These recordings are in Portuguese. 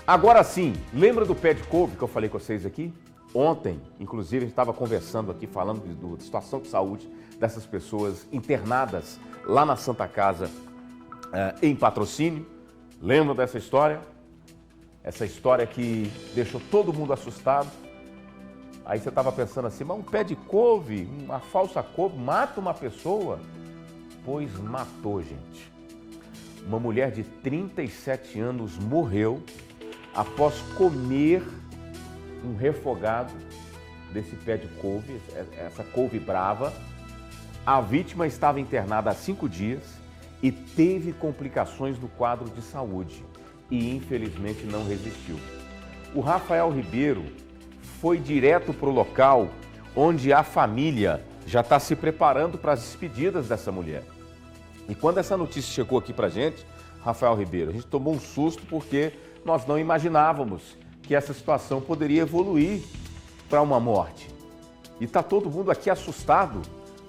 Agora sim, lembra do pé de couve que eu falei com vocês aqui? Ontem, inclusive, a gente estava conversando aqui, falando da situação de saúde dessas pessoas internadas lá na Santa Casa, em Patrocínio. Lembram dessa história? Essa história que deixou todo mundo assustado. Aí você estava pensando assim, mas um pé de couve, uma falsa couve, mata uma pessoa? Pois matou, gente. Uma mulher de 37 anos morreu após comer um refogado desse pé de couve, essa couve brava. A vítima estava internada há 5 dias e teve complicações no quadro de saúde e infelizmente não resistiu. O Rafael Ribeiro foi direto para o local onde a família já está se preparando para as despedidas dessa mulher. E quando essa notícia chegou aqui para a gente, Rafael Ribeiro, a gente tomou um susto porque nós não imaginávamos que essa situação poderia evoluir para uma morte. E está todo mundo aqui assustado.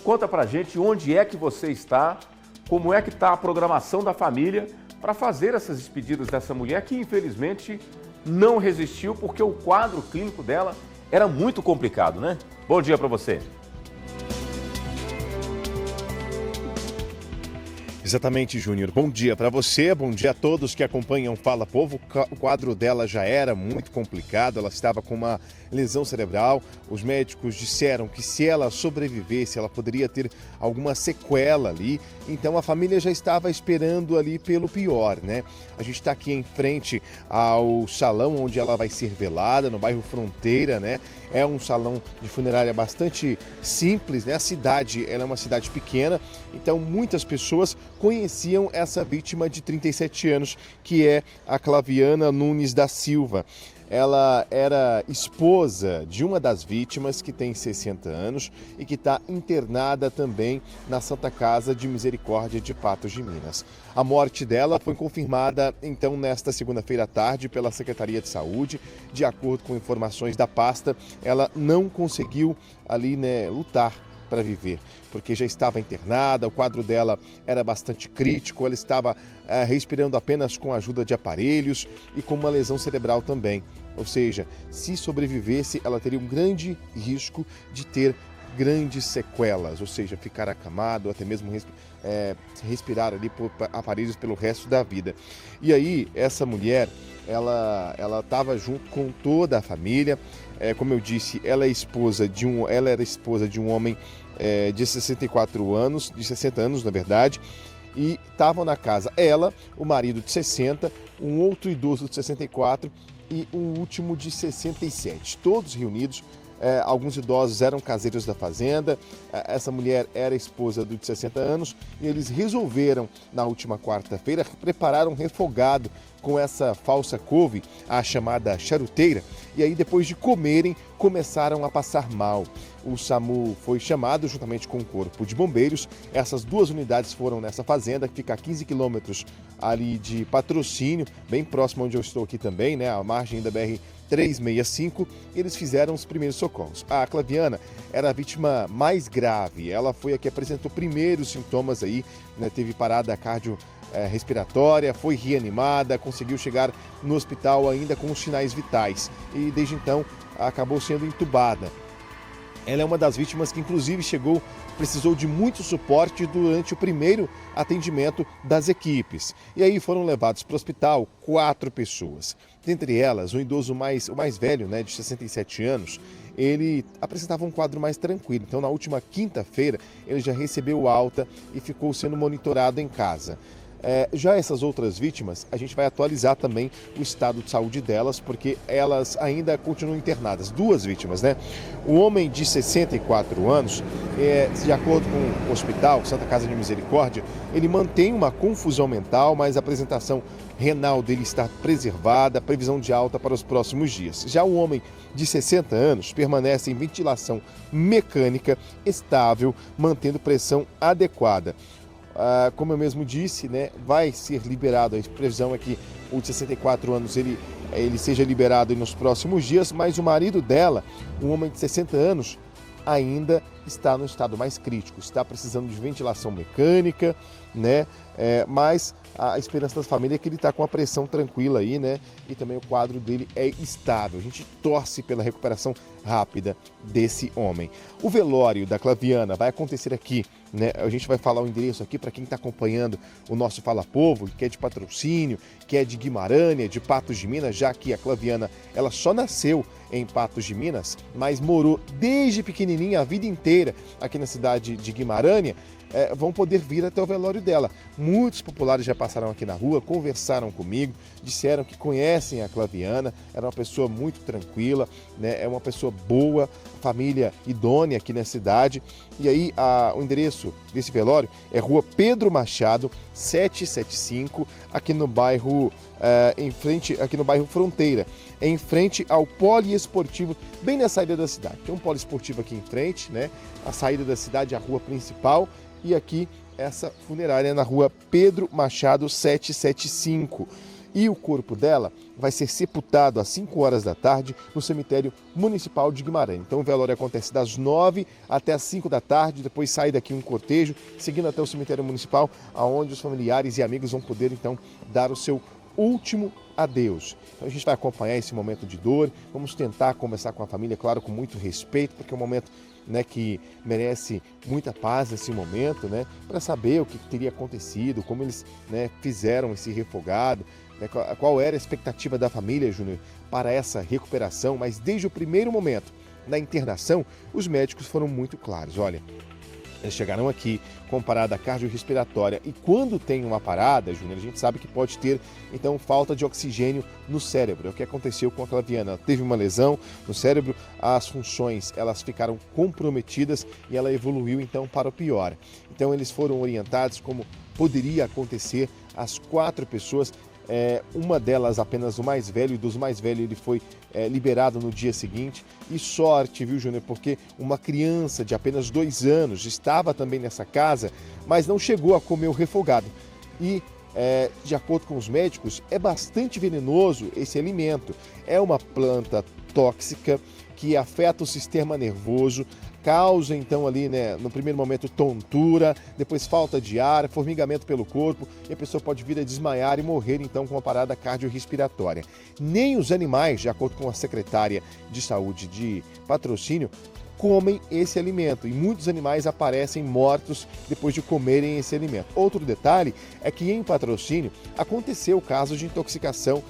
Conta pra gente onde é que você está, como é que está a programação da família para fazer essas despedidas dessa mulher que infelizmente não resistiu porque o quadro clínico dela era muito complicado, né? Bom dia para você. Exatamente, Júnior. Bom dia para você, bom dia a todos que acompanham Fala Povo. O quadro dela já era muito complicado, ela estava com uma lesão cerebral. Os médicos disseram que se ela sobrevivesse, ela poderia ter alguma sequela ali. Então a família já estava esperando ali pelo pior, né? A gente está aqui em frente ao salão onde ela vai ser velada, no bairro Fronteira, né? É um salão de funerária bastante simples, né? A cidade, ela é uma cidade pequena, então muitas pessoas conheciam essa vítima de 37 anos, que é a Claviana Nunes da Silva. Ela era esposa de uma das vítimas, que tem 60 anos e que está internada também na Santa Casa de Misericórdia de Patos de Minas. A morte dela foi confirmada, então, nesta segunda-feira à tarde pela Secretaria de Saúde. De acordo com informações da pasta, ela não conseguiu ali, né, lutar para viver, porque já estava internada, o quadro dela era bastante crítico, ela estava respirando apenas com a ajuda de aparelhos e com uma lesão cerebral também. Ou seja, se sobrevivesse, ela teria um grande risco de ter grandes sequelas, ou seja, ficar acamado, até mesmo respirar ali por aparelhos pelo resto da vida. E aí, essa mulher, ela estava junto com toda a família. Como eu disse, ela era esposa de um homem de 64 anos, de 60 anos, na verdade, e estavam na casa ela, o marido de 60, um outro idoso de 64 e um último de 67, todos reunidos. Alguns idosos eram caseiros da fazenda, essa mulher era esposa do de 60 anos e eles resolveram, na última quarta-feira, preparar um refogado com essa falsa couve, a chamada charuteira, e aí depois de comerem, começaram a passar mal. O SAMU foi chamado juntamente com o Corpo de Bombeiros. Essas duas unidades foram nessa fazenda, que fica a 15 quilômetros ali de Patrocínio, bem próximo onde eu estou aqui também, né, à margem da BR-365, eles fizeram os primeiros socorros. A Claviana era a vítima mais grave, ela foi a que apresentou primeiros sintomas aí, né, teve parada respiratória, foi reanimada, conseguiu chegar no hospital ainda com os sinais vitais e desde então acabou sendo entubada. Ela é uma das vítimas que inclusive precisou de muito suporte durante o primeiro atendimento das equipes. E aí foram levados para o hospital 4 pessoas. Dentre elas, o idoso o mais velho, né, de 67 anos, ele apresentava um quadro mais tranquilo. Então, na última quinta-feira, ele já recebeu alta e ficou sendo monitorado em casa. Já essas outras vítimas, a gente vai atualizar também o estado de saúde delas, porque elas ainda continuam internadas. 2 vítimas, né? O homem de 64 anos, de acordo com o hospital, Santa Casa de Misericórdia, ele mantém uma confusão mental, mas a apresentação renal dele está preservada, previsão de alta para os próximos dias. Já o homem de 60 anos permanece em ventilação mecânica estável, mantendo pressão adequada. Como eu mesmo disse, né, vai ser liberado, a previsão é que o de 64 anos ele seja liberado nos próximos dias, mas o marido dela, um homem de 60 anos, ainda está no estado mais crítico, está precisando de ventilação mecânica, né, mas a esperança da família é que ele está com a pressão tranquila aí, né? E também o quadro dele é estável. A gente torce pela recuperação rápida desse homem. O velório da Claviana vai acontecer aqui, né? A gente vai falar o endereço aqui para quem está acompanhando o nosso Fala Povo, que é de Patrocínio, que é de Guimarães, de Patos de Minas, já que a Claviana ela só nasceu em Patos de Minas, mas morou desde pequenininha a vida inteira aqui na cidade de Guimarães. Vão poder vir até o velório dela. Muitos populares já passaram aqui na rua, conversaram comigo, disseram que conhecem a Claviana, era uma pessoa muito tranquila, né? É uma pessoa boa, família idônea aqui na cidade. E aí o endereço desse velório é Rua Pedro Machado, 775, aqui no bairro aqui no bairro Fronteira, em frente ao poliesportivo, bem na saída da cidade. Tem um poliesportivo aqui em frente, né? A saída da cidade, a rua principal. E aqui, essa funerária na rua Pedro Machado 775. E o corpo dela vai ser sepultado às 5 horas da tarde no cemitério municipal de Guimarães. Então o velório acontece das 9 até as 5 da tarde, depois sai daqui um cortejo, seguindo até o cemitério municipal, onde os familiares e amigos vão poder então dar o seu último adeus. Então a gente vai acompanhar esse momento de dor, vamos tentar conversar com a família, claro, com muito respeito, porque é um momento, né, que merece muita paz nesse momento, né, para saber o que teria acontecido, como eles, né, fizeram esse refogado, né, qual era a expectativa da família, Júnior, para essa recuperação. Mas desde o primeiro momento da internação, os médicos foram muito claros. Olha, eles chegaram aqui com parada cardiorrespiratória e quando tem uma parada, Júnior, a gente sabe que pode ter, então, falta de oxigênio no cérebro. É o que aconteceu com a Claviana. Ela teve uma lesão no cérebro, as funções elas ficaram comprometidas e ela evoluiu, então, para o pior. Então, eles foram orientados como poderia acontecer. As 4 pessoas, uma delas apenas o mais velho, e dos mais velhos ele foi liberado no dia seguinte. E sorte, viu, Júnior, porque uma criança de apenas 2 anos estava também nessa casa, mas não chegou a comer o refogado. E, de acordo com os médicos, é bastante venenoso esse alimento. É uma planta tóxica que afeta o sistema nervoso, causa então ali, né, no primeiro momento tontura, depois falta de ar, formigamento pelo corpo e a pessoa pode vir a desmaiar e morrer então com uma parada cardiorrespiratória. Nem os animais, de acordo com a secretária de saúde de Patrocínio, comem esse alimento e muitos animais aparecem mortos depois de comerem esse alimento. Outro detalhe é que em Patrocínio aconteceu o caso de intoxicação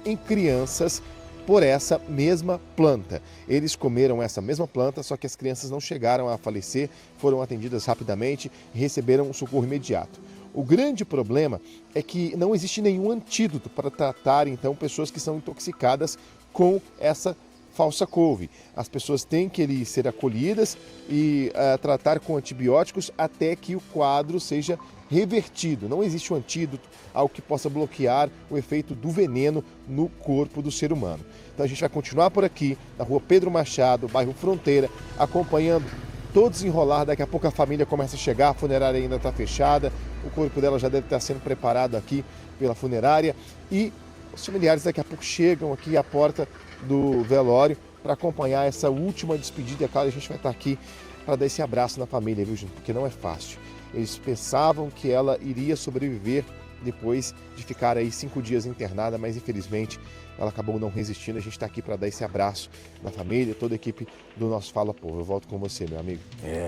em crianças por essa mesma planta. Eles comeram essa mesma planta, só que as crianças não chegaram a falecer, foram atendidas rapidamente e receberam um socorro imediato. O grande problema é que não existe nenhum antídoto para tratar, então, pessoas que são intoxicadas com essa falsa couve. As pessoas têm que ser acolhidas e tratar com antibióticos até que o quadro seja revertido. Não existe um antídoto ao que possa bloquear o efeito do veneno no corpo do ser humano. Então a gente vai continuar por aqui, na rua Pedro Machado, bairro Fronteira, acompanhando todo desenrolar. Daqui a pouco a família começa a chegar, a funerária ainda está fechada, o corpo dela já deve estar sendo preparado aqui pela funerária e os familiares daqui a pouco chegam aqui à porta do velório para acompanhar essa última despedida. É claro, a gente vai estar aqui para dar esse abraço na família, viu, gente? Porque não é fácil. Eles pensavam que ela iria sobreviver depois de ficar aí 5 dias internada, mas infelizmente ela acabou não resistindo. A gente está aqui para dar esse abraço na família, toda a equipe do nosso Fala Povo. Eu volto com você, meu amigo.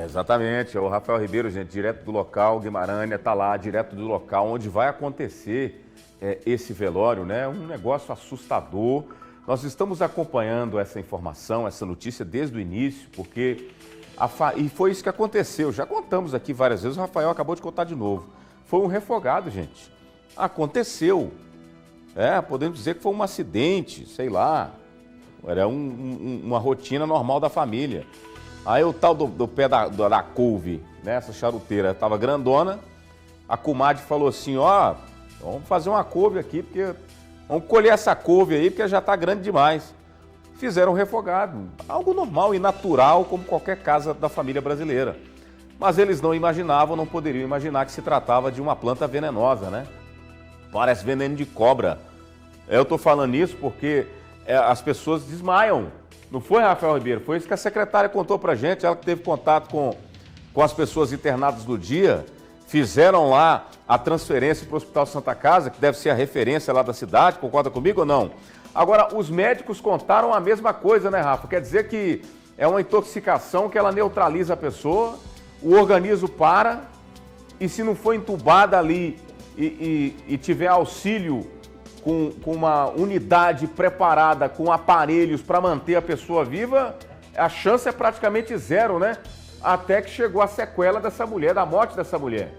Exatamente. É o Rafael Ribeiro, gente, direto do local, Guimarães, está lá, direto do local onde vai acontecer esse velório, né? Um negócio assustador. Nós estamos acompanhando essa informação, essa notícia desde o início, porque e foi isso que aconteceu. Já contamos aqui várias vezes, o Rafael acabou de contar de novo. Foi um refogado, gente. Aconteceu. Podemos dizer que foi um acidente, sei lá. Era uma rotina normal da família. Aí o tal do pé da couve, né? Essa charuteira estava grandona. A comadre falou assim, vamos fazer uma couve aqui, porque vamos colher essa couve aí, porque já está grande demais. Fizeram um refogado, algo normal e natural, como qualquer casa da família brasileira. Mas eles não imaginavam, não poderiam imaginar que se tratava de uma planta venenosa, né? Parece veneno de cobra. Eu estou falando isso porque as pessoas desmaiam. Não foi, Rafael Ribeiro? Foi isso que a secretária contou pra gente, ela que teve contato com as pessoas internadas no dia. fizeram lá a transferência para o Hospital Santa Casa, que deve ser a referência lá da cidade, concorda comigo ou não? Agora, os médicos contaram a mesma coisa, né, Rafa? Quer dizer que é uma intoxicação que ela neutraliza a pessoa, o organismo para, e se não for entubada ali e tiver auxílio com uma unidade preparada, com aparelhos para manter a pessoa viva, a chance é praticamente zero, né? Até que chegou a sequela dessa mulher, da morte dessa mulher.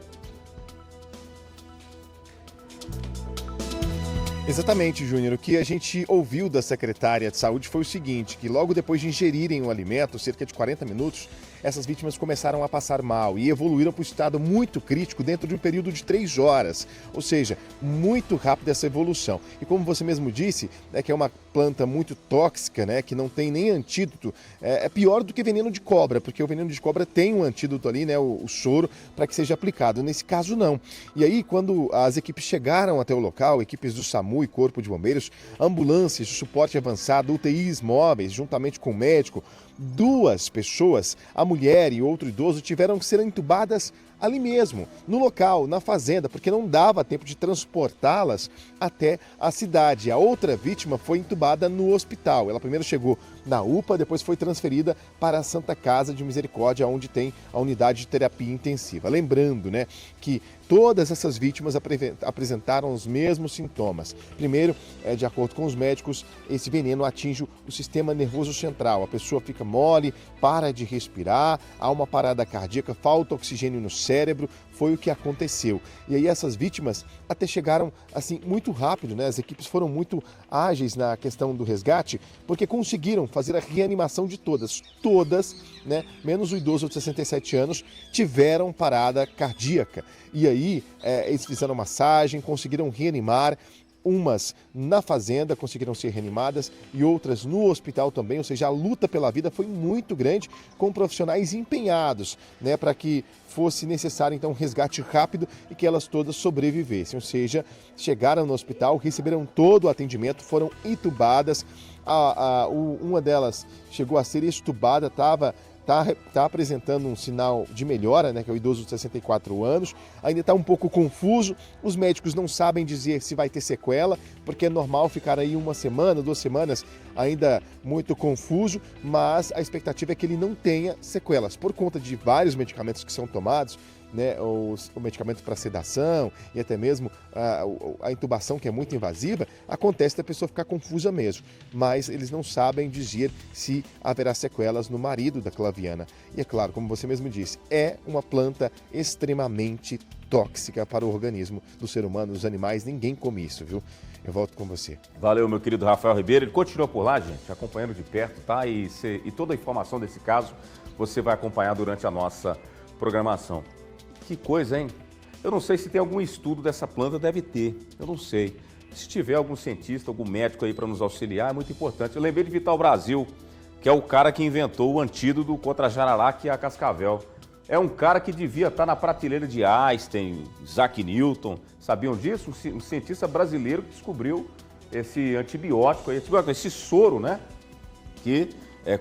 Exatamente, Júnior. O que a gente ouviu da secretária de saúde foi o seguinte, que logo depois de ingerirem o alimento, cerca de 40 minutos, essas vítimas começaram a passar mal e evoluíram para um estado muito crítico dentro de um período de 3 horas. Ou seja, muito rápida essa evolução. E como você mesmo disse, que é uma planta muito tóxica, né, que não tem nem antídoto, é pior do que veneno de cobra, porque o veneno de cobra tem um antídoto ali, né, o soro, para que seja aplicado. Nesse caso, não. E aí, quando as equipes chegaram até o local, equipes do SAMU e Corpo de Bombeiros, ambulâncias de suporte avançado, UTIs móveis, juntamente com o médico, 2 pessoas, a mulher e outro idoso, tiveram que ser entubadas ali mesmo, no local, na fazenda, porque não dava tempo de transportá-las até a cidade. A outra vítima foi entubada no hospital. Ela primeiro chegou na UPA, depois foi transferida para a Santa Casa de Misericórdia, onde tem a unidade de terapia intensiva. Lembrando, né, que todas essas vítimas apresentaram os mesmos sintomas. Primeiro, de acordo com os médicos, esse veneno atinge o sistema nervoso central. A pessoa fica mole, para de respirar, há uma parada cardíaca, falta oxigênio no cérebro, foi o que aconteceu. E aí essas vítimas até chegaram assim muito rápido, né? As equipes foram muito ágeis na questão do resgate, porque conseguiram fazer a reanimação de todas. Todas, né, menos o idoso de 67 anos, tiveram parada cardíaca. E aí eles fizeram massagem, conseguiram reanimar. Umas na fazenda conseguiram ser reanimadas e outras no hospital também, ou seja, a luta pela vida foi muito grande, com profissionais empenhados, né, para que fosse necessário então um resgate rápido e que elas todas sobrevivessem, ou seja, chegaram no hospital, receberam todo o atendimento, foram entubadas, uma delas chegou a ser extubada, está apresentando um sinal de melhora, né, que é o idoso de 64 anos, ainda está um pouco confuso, os médicos não sabem dizer se vai ter sequela, porque é normal ficar aí 1 semana, 2 semanas ainda muito confuso, mas a expectativa é que ele não tenha sequelas, por conta de vários medicamentos que são tomados, né, o medicamento para sedação e até mesmo a intubação, que é muito invasiva, acontece da pessoa ficar confusa mesmo, mas eles não sabem dizer se haverá sequelas no marido da Claviana. E é claro, como você mesmo disse, é uma planta extremamente tóxica para o organismo do ser humano, dos animais, ninguém come isso, viu? Eu volto com você. Valeu, meu querido Rafael Ribeiro. Ele continua por lá, gente, acompanhando de perto, tá? E toda a informação desse caso você vai acompanhar durante a nossa programação. Que coisa, hein? Eu não sei se tem algum estudo dessa planta, deve ter, eu não sei. Se tiver algum cientista, algum médico aí para nos auxiliar, é muito importante. Eu lembrei de Vital Brasil, que é o cara que inventou o antídoto contra a jararaca e a cascavel. É um cara que devia estar na prateleira de Einstein, Isaac Newton, sabiam disso? Um cientista brasileiro que descobriu esse antibiótico, esse soro, né? Que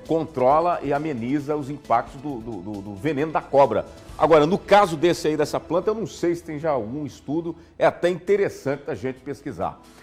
controla e ameniza os impactos do veneno da cobra. Agora, no caso dessa planta, eu não sei se tem já algum estudo, é até interessante a gente pesquisar.